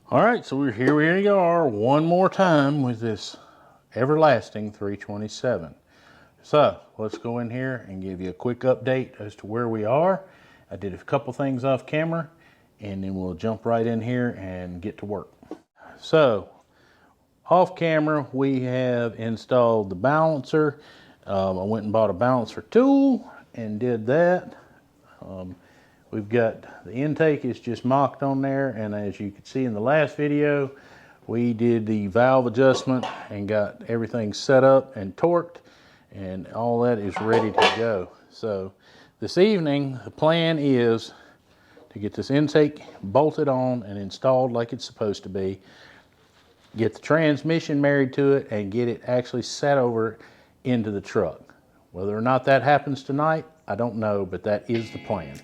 All right, so here we are one more time with this everlasting 327. So let's go in here and give you a quick update as to where we are. I did a couple things off camera, and then we'll jump right in here and get to work. So off camera, we have installed the balancer. I went and bought a balancer tool and did that. We've got the intake is just mocked on there, and as you can see in the last video, we did the valve adjustment and got everything set up and torqued, and all that is ready to go. So this evening, the plan is to get this intake bolted on and installed like it's supposed to be, get the transmission married to it, and get it actually set over into the truck. Whether or not that happens tonight, I don't know, but that is the plan.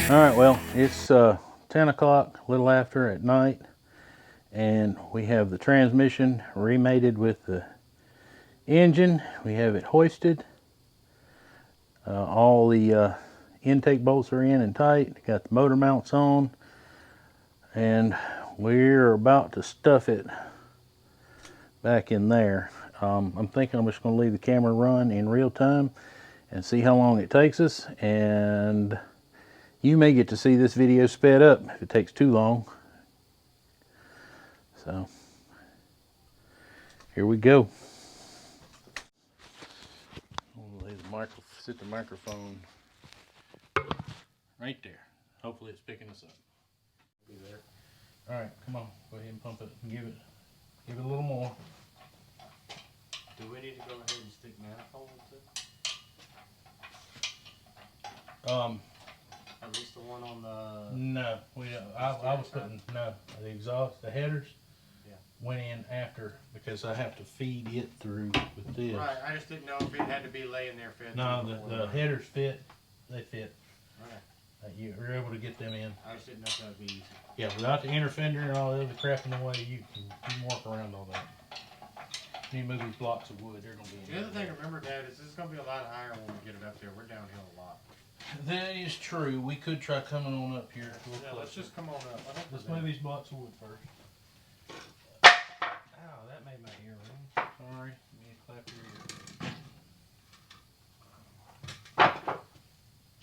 All right, well, it's 10 o'clock, a little after at night, and we have the transmission remated with the engine. We have it hoisted. All the intake bolts are in and tight. Got the motor mounts on, and we're about to stuff it back in there. I'm thinking I'm just going to leave the camera run in real time and see how long it takes us, and you may get to see this video sped up if it takes too long. So here we go. I'll lay sit the microphone right there. Hopefully it's picking us up. Be there. All right, come on, go ahead and pump it and give it a little more. Do we need to go ahead and stick manifolds in? At least the one on the... No, I was putting, no, the exhaust, the headers went in after, because I have to feed it through with this. Right, I just didn't know if it had to be laying there fed. No, the headers fit, they fit. Okay. You're able to get them in. I just didn't know if that would be easy. Yeah, without the inner fender and all the other crap in the way, you can work around all that. You move these blocks of wood, they're going to be in. The other thing to remember, Dad, is this is going to be a lot higher when we get it up there. We're downhill a lot. That is true. We could try coming on up here. Yeah, let's just come on up. Let's move these blocks of wood first. Ow, that made my ear ring. Sorry, let me clap your ear.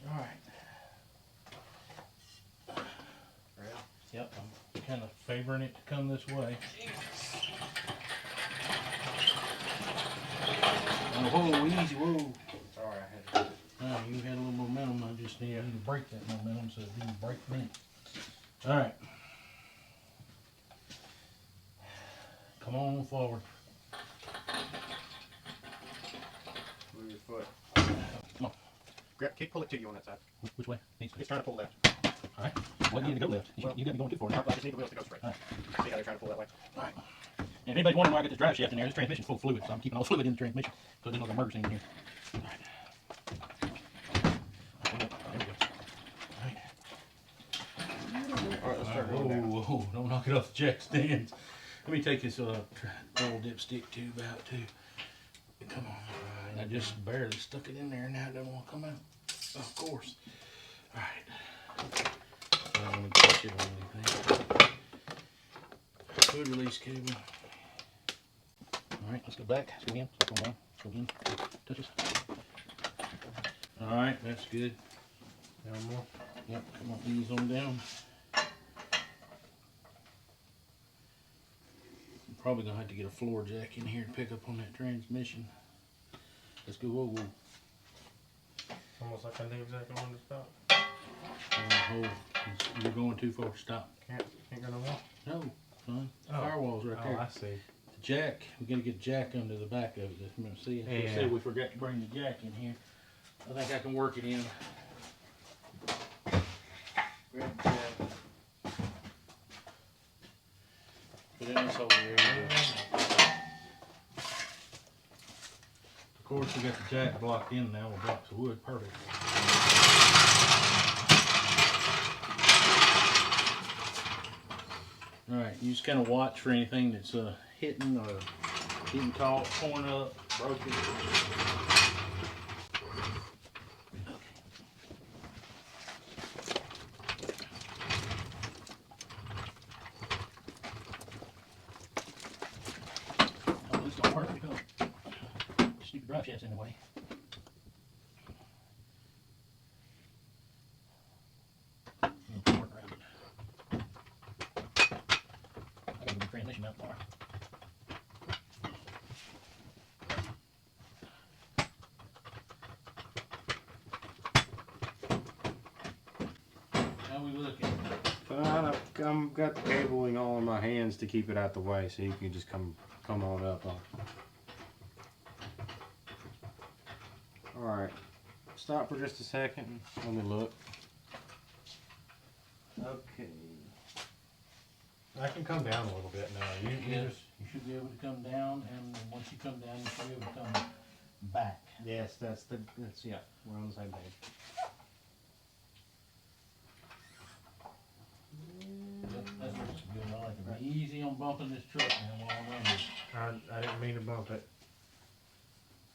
Alright. Ready? Yep, I'm kind of favoring it to come this way. Oh, whoa, easy, whoa. Sorry, I had to... You had a little momentum. I just need to break that momentum so it didn't break me. Alright. Come on forward. Move your foot. Come on. Grab, pull it to you on that side. Which way? He's trying to pull left. Alright. Well, you need to go left. You got me going too far now. I just need the wheels to go straight. Right. See how they're trying to pull that way? Alright. And if anybody's wondering why I got this drive shaft in there, this transmission's full of fluid, so I'm keeping all the fluid in the transmission so there's no emergency in here. Alright. There we go. Alright, let's start going down. Whoa, don't knock it off the jack stands. Let me take this oil dipstick tube out too. Come on. I just barely stuck it in there and now it doesn't want to come out. Of course. Alright. I don't want to touch it on anything. Fluid release cable. Alright, let's go back. Let's go again. Let's go down. Let's go again. Touch this. Alright, that's good. Down more? Yep, come on, ease on down. I'm probably gonna have to get a floor jack in here to pick up on that transmission. Let's go, whoa, whoa. Almost like I knew exactly when to stop. Oh, you're going too far, stop. Can't go no more? No, son, firewall's right there. Oh, I see. The jack, we gotta get the jack under the back of it. See, we forgot to bring the jack in here. I think I can work it in. Grab the jack. Put it in this hole here. Of course, we got the jack blocked in now with blocks of wood. Perfect. All right, you just kind of watch for anything that's hitting or getting caught, torn up, broken. Oh, this don't work because stupid drive shaft's in the way. We'll work around it. I gotta get the transmission out more. How we looking? Fine, I've got the cabling all in my hands to keep it out the way, so you can just come on up. All right, stop for just a second. Let me look. Okay. I can come down a little bit now. You should be able to come down, and once you come down, you should be able to come back. Yes, that's yeah. We're on the same page. That looks good. I like to be easy on bumping this truck now while I'm under. I didn't mean to bump it.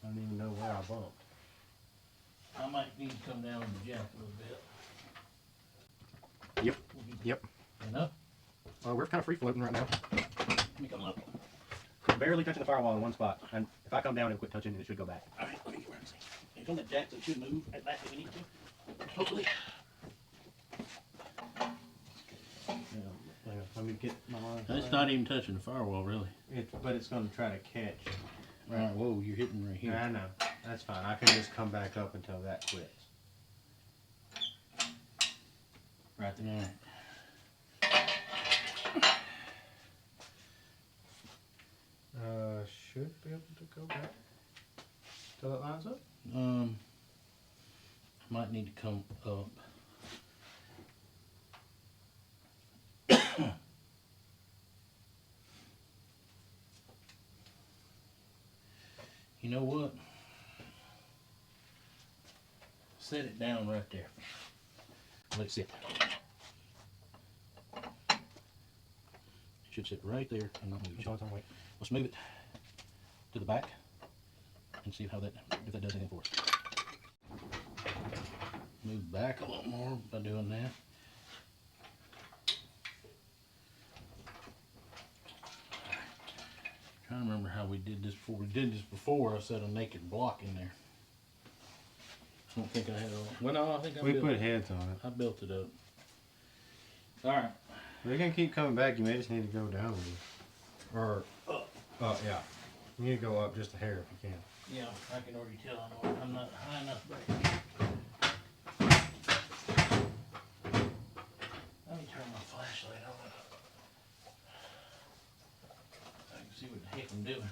I don't even know where I bumped. I might need to come down on the jack a little bit. Yep. Yep. Enough? We're kind of free floating right now. Let me come up. Barely touching the firewall in one spot, and if I come down, it'll quit touching, and it should go back. All right, let me get where I'm saying. It's on that jack, so it should move at back if we need to. Hopefully. Let me get my line. It's not even touching the firewall, really. But it's going to try to catch. All right, whoa, you're hitting right here. Yeah, I know. That's fine. I can just come back up until that quits. Right there. All right. Should be able to go back till it lines up. Might need to come up. You know what? Set it down right there. Let it sit. It should sit right there and not move. Let's move it to the back and see how if that does anything for us. Move back a little more by doing that. Trying to remember how we did this before. We did this before. I set a naked block in there. I don't think I had a. Well, no, I think We put heads on it. I built it up. All right. They're gonna keep coming back. You may just need to go down with it. Or up. Yeah. You need to go up just a hair if you can. Yeah, I can already tell I'm not high enough back. Let me turn my flashlight on. I can see what the heck I'm doing.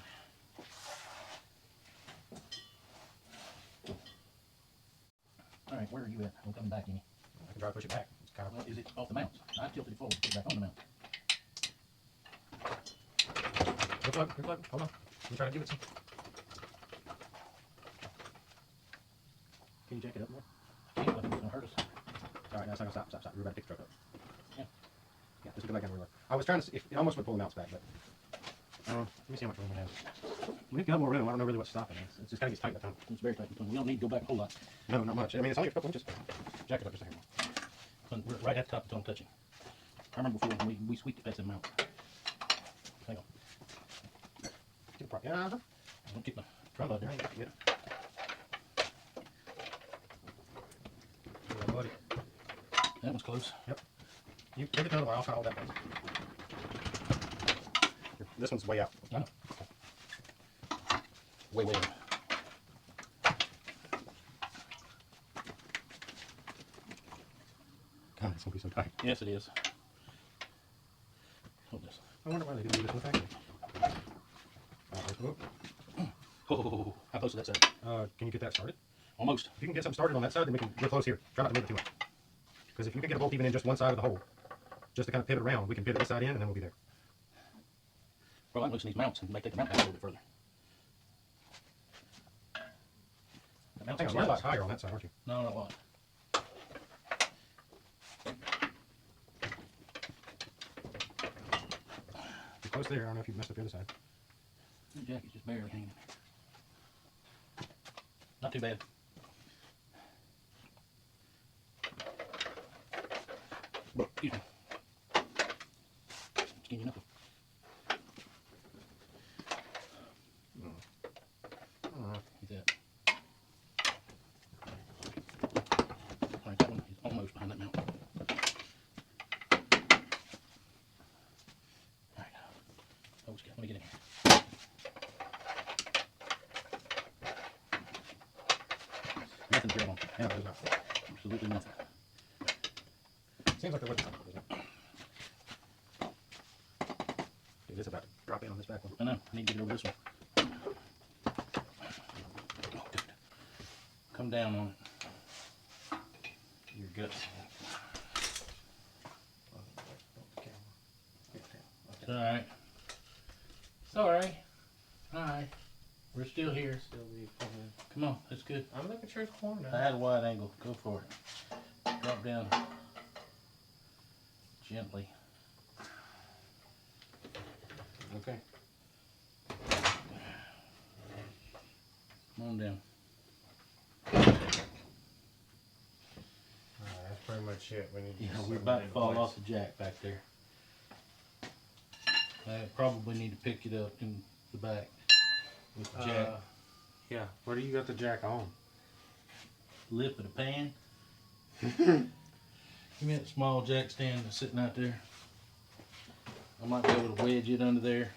All right, where are you at? I'm coming back in. I can try to push it back. It's kind Well, is it off the mounts? I tilted it forward, put it back on the mount. Look. Hold on. Let me try to give it some. Can you jack it up more? I can't, I think it's gonna hurt us. All right, now it's not gonna stop. We're about to pick the truck up. Yeah. Yeah, just go back down where we were. I was trying to see if it almost would pull the mounts back, but let me see how much room we have. We've got more room. I don't know really what's stopping us. It's just kind of gets tight at the time. It's very tight. We don't need to go back a whole lot. No, not much. I mean, it's only a couple inches. Jack it up just a second. We're right at the top, it's on touching. I remember before when we squeaked it past the mount. Hang on. Get the part. Yeah. Don't keep my drum out there. Yeah. Yeah, buddy. That one's close. Yep. You take it the other way. I'll try all that one. This one's way out. I know. Way out. God, it's gonna be so tight. Yes, it is. Hold this. I wonder why they didn't do this in the factory. Oh, how close is that set? Can you get that started? Almost. If you can get something started on that side, then we're close here. Try not to move it too much. Because if you can get a bolt even in just one side of the hole, just to kind of pivot around, we can pivot this side in and then we'll be there. Well, I can loosen these mounts and make the mount back a little bit further. The mount's You're a lot higher on that side, aren't you? No, not a lot. You're close there. I don't know if you've messed up the other side. The jacket's just barely hanging. Not too bad. Excuse me. Skinny enough. Like that. Alright, that one is almost behind that mount. Alright. Let me get in here. Nothing to grab on. Yeah, there's not. Absolutely nothing. Seems like there wasn't something. Dude, this is about to drop in on this back one. I know. I need to get over this one. Oh, good. Come down on it. Your guts. It's alright. It's alright. Alright. We're still here. Come on, that's good. I'm looking sure it's corn now. I had a wide angle. Go for it. Drop down gently. Okay. Come on down. Alright, that's pretty much it. We need to Yeah, get we're something about to in fall place. off the jack back there. I probably need to pick it up in the back with the jack. Yeah, where do you got the jack on? Lip of the pan. Give me that small jack stand that's sitting out there. I might be able to wedge it under there,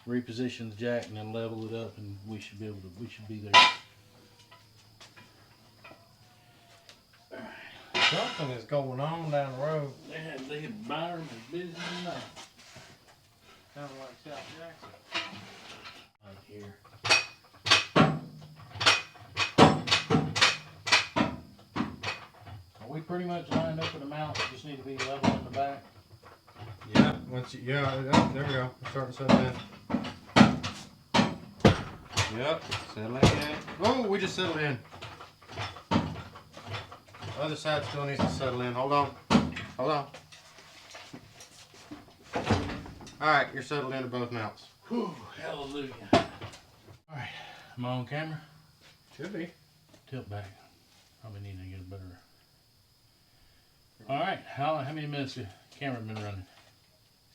reposition the jack, and then level it up, and we should be there. Something is going on down the road. Yeah, they had Byron as busy as night. Kind of like South Jackson. Right here. Are we pretty much lined up with the mount? Just need to be level in the back. Yeah, there we go. We're starting to settle in. Yep, settling in. Oh, we just settled in. The other side still needs to settle in. Hold on. Hold on. Alright, you're settled into both mounts. Whew, hallelujah. Alright, am I on camera? Should be. Tilt back. Probably need to get a better. Alright, how many minutes the camera been running?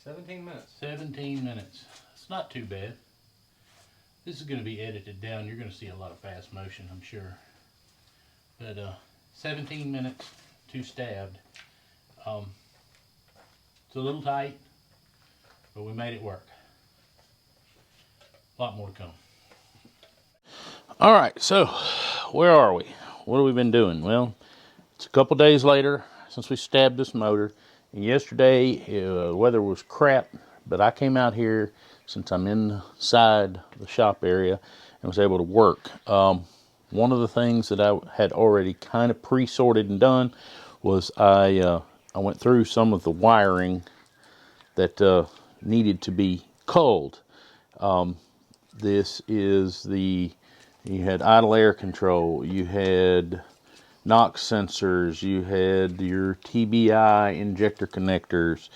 17 minutes. 17 minutes. It's not too bad. This is going to be edited down. You're going to see a lot of fast motion, I'm sure. But 17 minutes, 2 stabbed. It's a little tight, but we made it work. A lot more to come. All right, so where are we? What have we been doing? Well, it's a couple days later since we stabbed this motor. And yesterday, the weather was crap, but I came out here since I'm inside the shop area and was able to work. One of the things that I had already kind of pre-sorted and done was I went through some of the wiring that needed to be culled. This is you had idle air control, you had NOx sensors, you had your TBI injector connectors,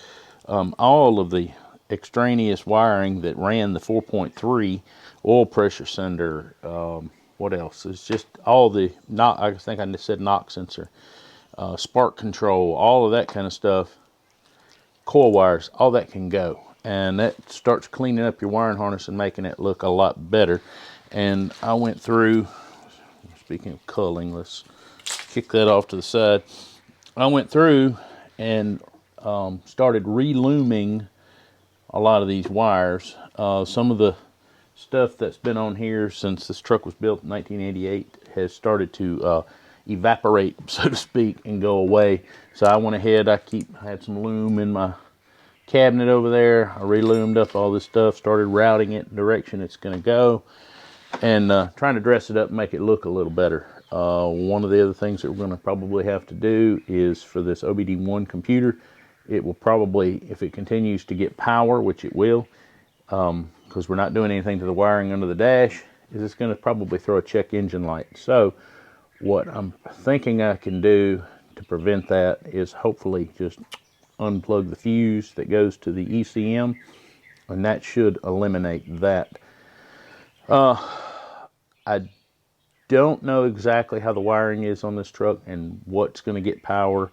all of the extraneous wiring that ran the 4.3 oil pressure sender. What else? It's just all the, I think I said NOx sensor, spark control, all of that kind of stuff, coil wires, all that can go. And that starts cleaning up your wiring harness and making it look a lot better. And I went through, speaking of culling, let's kick that off to the side. I went through and started relooming a lot of these wires. Some of the stuff that's been on here since this truck was built in 1988 has started to evaporate, so to speak, and go away. So I went ahead, I had some loom in my cabinet over there. I reloomed up all this stuff, started routing it in the direction it's going to go. and trying to dress it up and make it look a little better. One of the other things that we're going to probably have to do is for this OBD1 computer, it will probably, if it continues to get power, which it will, because we're not doing anything to the wiring under the dash, is it's going to probably throw a check engine light. So what I'm thinking I can do to prevent that is hopefully just unplug the fuse that goes to the ECM, and that should eliminate that. I don't know exactly how the wiring is on this truck and what's going to get power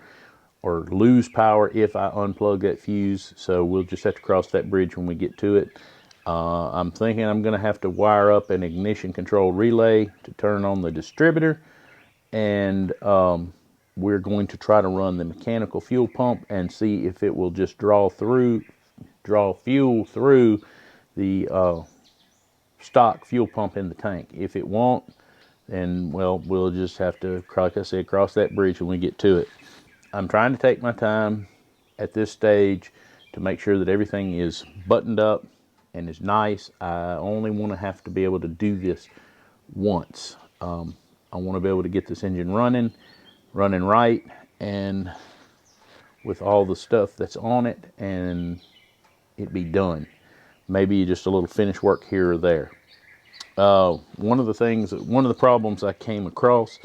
or lose power if I unplug that fuse, so we'll just have to cross that bridge when we get to it. I'm thinking I'm going to have to wire up an ignition control relay to turn on the distributor, and we're going to try to run the mechanical fuel pump and see if it will just draw fuel through the stock fuel pump in the tank. If it won't, then well, we'll just have to, like I said, cross that bridge when we get to it. I'm trying to take my time at this stage to make sure that everything is buttoned up and is nice. I only want to have to be able to do this once. I want to be able to get this engine running right, and with all the stuff that's on it, and it be done. Maybe just a little finish work here or there. One of the problems I came across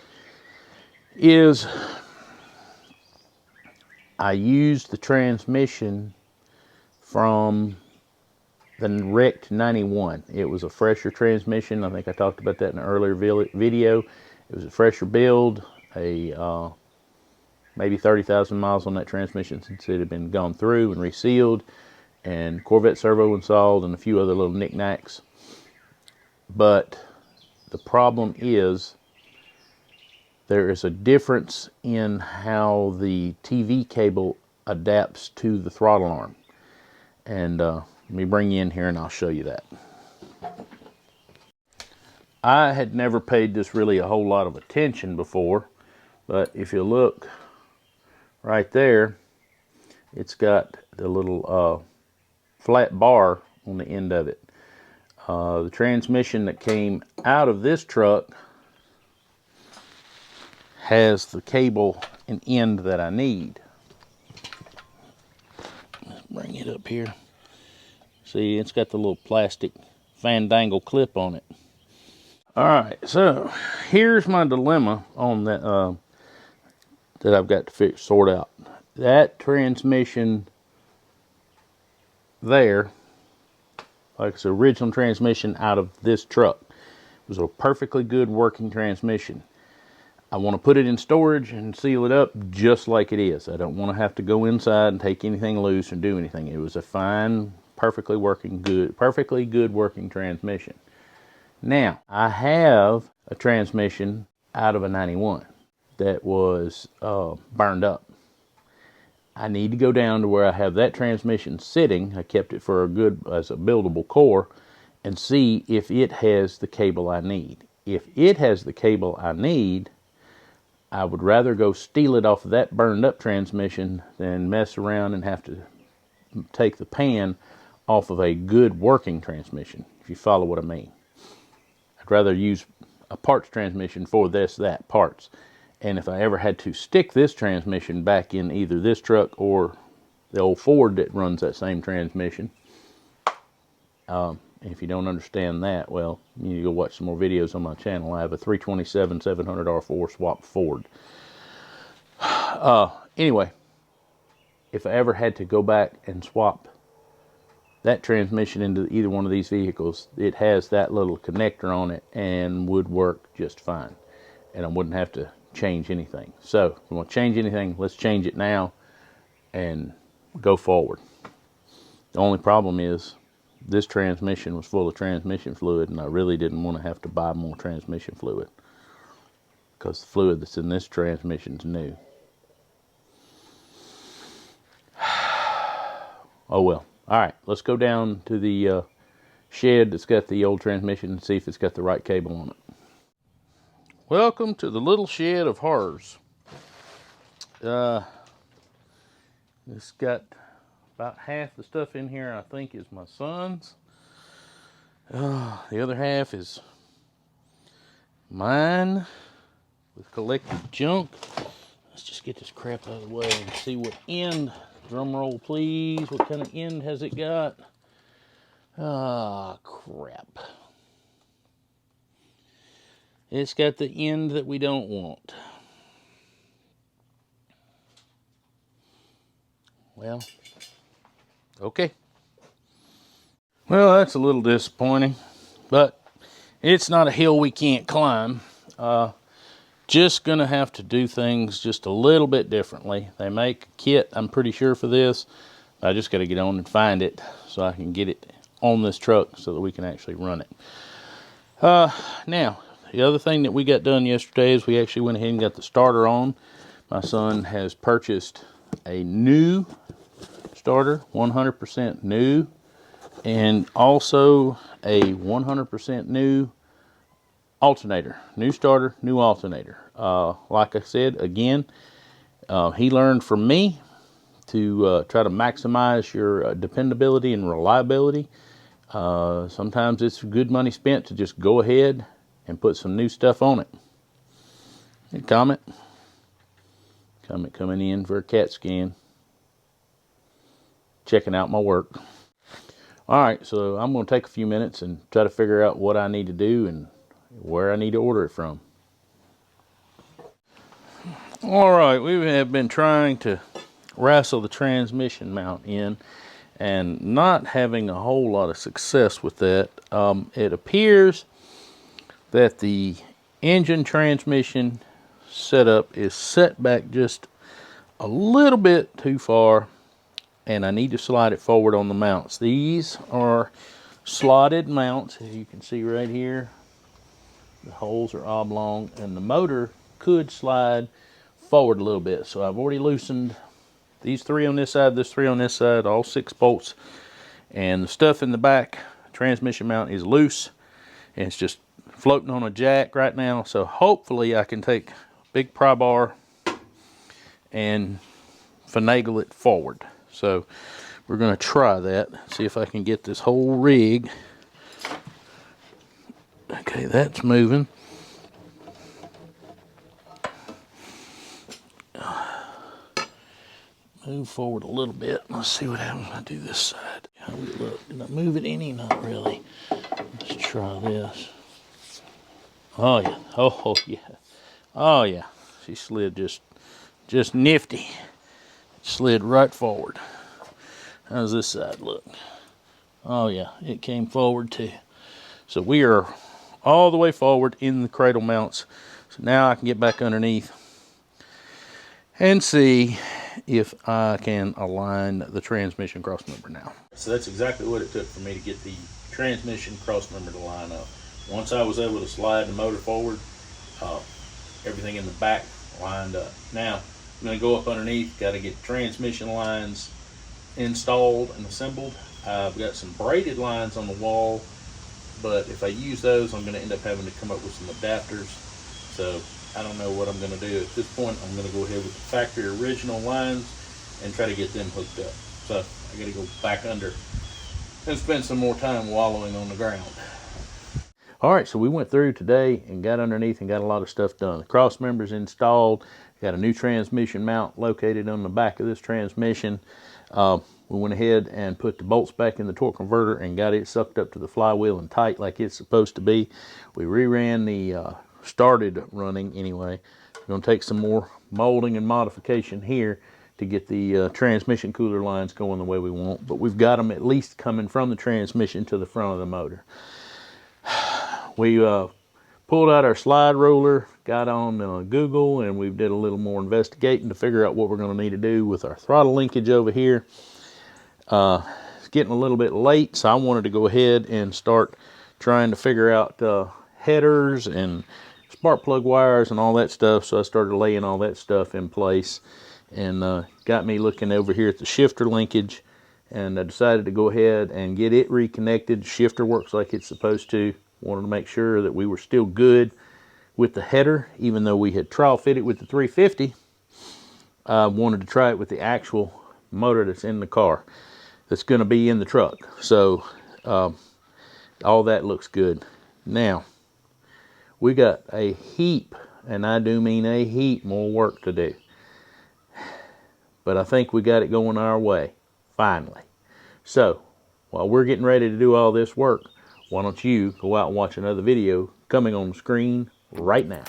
is I used the transmission from the wrecked 91. It was a fresher transmission. I think I talked about that in an earlier video. It was a fresher build, maybe 30,000 miles on that transmission since it had been gone through and resealed, and Corvette servo installed and a few other little knickknacks. But the problem is there is a difference in how the TV cable adapts to the throttle arm. And let me bring you in here and I'll show you that. I had never paid this really a whole lot of attention before, but if you look right there, it's got the little flat bar on the end of it. The transmission that came out of this truck has the cable and end that I need. Let's bring it up here. See, it's got the little plastic fandangle clip on it. Alright, so here's my dilemma on that that I've got to sort out. That transmission there, like it's the original transmission out of this truck, it was a perfectly good working transmission. I want to put it in storage and seal it up just like it is. I don't want to have to go inside and take anything loose and do anything. It was a fine, perfectly good working transmission. Now, I have a transmission out of a 91 that was burned up. I need to go down to where I have that transmission sitting. I kept it for as a buildable core, and see if it has the cable I need. If it has the cable I need, I would rather go steal it off of that burned up transmission than mess around and have to take the pan off of a good working transmission, if you follow what I mean. I'd rather use a parts transmission for that parts. And if I ever had to stick this transmission back in either this truck or the old Ford that runs that same transmission, if you don't understand that, well, you need to go watch some more videos on my channel. I have a 327 700R4 swap Ford. Anyway, if I ever had to go back and swap that transmission into either one of these vehicles, it has that little connector on it and would work just fine. And I wouldn't have to change anything. So if we want to change anything, let's change it now and go forward. The only problem is this transmission was full of transmission fluid, and I really didn't want to have to buy more transmission fluid because the fluid that's in this transmission is new. Oh well. Alright, let's go down to the shed that's got the old transmission and see if it's got the right cable on it. Welcome to the little shed of horrors. It's got about half the stuff in here I think is my son's. The other half is mine with collected junk. Let's just get this crap out of the way and see what end, drum roll please, what kind of end has it got? Ah, crap. It's got the end that we don't want. Well, okay. Well, that's a little disappointing, but it's not a hill we can't climb. Just gonna have to do things just a little bit differently. They make a kit, I'm pretty sure, for this. I just gotta get on and find it so I can get it on this truck so that we can actually run it. Now, the other thing that we got done yesterday is we actually went ahead and got the starter on. My son has purchased a new starter, 100% new, and also a 100% new alternator. New starter, new alternator. Like I said, again, he learned from me to try to maximize your dependability and reliability. Sometimes it's good money spent to just go ahead and put some new stuff on it. Hey, comment coming in for a CAT scan, checking out my work. All right, so I'm going to take a few minutes and try to figure out what I need to do and where I need to order it from. All right, we have been trying to wrestle the transmission mount in and not having a whole lot of success with that. It appears that the engine transmission setup is set back just a little bit too far, and I need to slide it forward on the mounts. These are slotted mounts, as you can see right here. The holes are oblong, and the motor could slide forward a little bit. So I've already loosened these three on this side, this three on this side, all 6 bolts. And the stuff in the back, transmission mount, is loose, and it's just floating on a jack right now. So hopefully I can take a big pry bar and finagle it forward. So we're going to try that, see if I can get this whole rig. Okay, that's moving. Move forward a little bit. Let's see what happens when I do this side. How we look? Did I move it any? Not really. Let's try this. Oh yeah. Oh yeah. Oh yeah. She slid just nifty. Slid right forward. How's this side look? Oh yeah, it came forward too. So we are all the way forward in the cradle mounts. So now I can get back underneath and see if I can align the transmission cross member now. So that's exactly what it took for me to get the transmission cross member to line up. Once I was able to slide the motor forward, everything in the back lined up. Now I'm going to go up underneath, got to get transmission lines installed and assembled. I've got some braided lines on the wall, but if I use those, I'm going to end up having to come up with some adapters. So I don't know what I'm going to do. At this point, I'm going to go ahead with the factory original lines and try to get them hooked up. So I got to go back under and spend some more time wallowing on the ground. All right, so we went through today and got underneath and got a lot of stuff done. The cross members installed. Got a new transmission mount located on the back of this transmission. We went ahead and put the bolts back in the torque converter and got it sucked up to the flywheel and tight like it's supposed to be. We reran the, started running anyway. We're going to take some more molding and modification here to get the transmission cooler lines going the way we want. But we've got them at least coming from the transmission to the front of the motor. We pulled out our slide roller, got on Google, and we did a little more investigating to figure out what we're going to need to do with our throttle linkage over here. It's getting a little bit late, so I wanted to go ahead and start trying to figure out headers and spark plug wires and all that stuff. So I started laying all that stuff in place, and got me looking over here at the shifter linkage, and I decided to go ahead and get it reconnected. Shifter works like it's supposed to. Wanted to make sure that we were still good with the header, even though we had trial fitted with the 350. I wanted to try it with the actual motor that's in the car, that's going to be in the truck. So all that looks good. Now, We got a heap, and I do mean a heap more work to do. But I think we got it going our way, finally. So, while we're getting ready to do all this work, why don't you go out and watch another video coming on the screen right now.